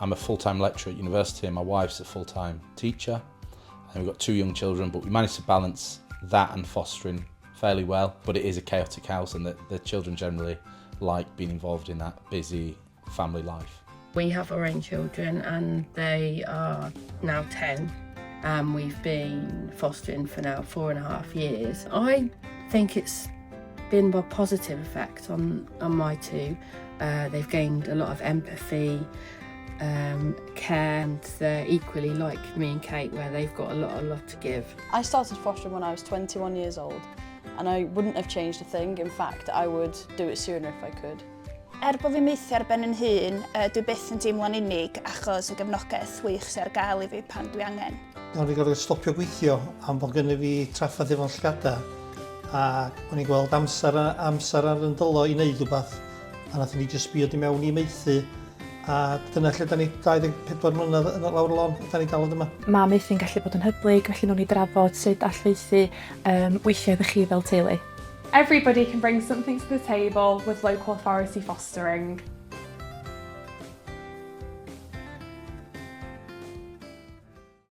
I'm a full-time lecturer at university and my wife's a full-time teacher. And we've got 2 young children, but we managed to balance that and fostering fairly well. But it is a chaotic house, and the children generally like being involved in that busy family life. We have our own children and they are now 10. We've been fostering for now 4.5 years. I think it's been a positive effect on my 2. They've gained a lot of empathy, care, and they're equally like me and Kate, where they've got a lot to give. I started fostering when I was 21 years old, and I wouldn't have changed a thing. In fact, I would do it sooner if I could. Bod fi'n meithio ar ben yn hun, dwi byth yn teimlo'n unig achos y gefnogaeth wych sy'n ar gael I fi pan dwi angen. Nawr I gorfod stopio gweithio am bod gynnu fi traffath efo'n llgada, a o'n i'n gweld amser ar yn dylo I wneud rhywbeth, a nath ni jyst bio di mewn I Maethu, a dyna lle da ni 24 mlynedd yn lawr y lon, da ni dal yma. Mae Maethu'n gallu bod yn hyblyg, felly nhw'n I drafod sut all Maethu weithio iddo chi fel teulu. Everybody can bring something to the table with local authority fostering.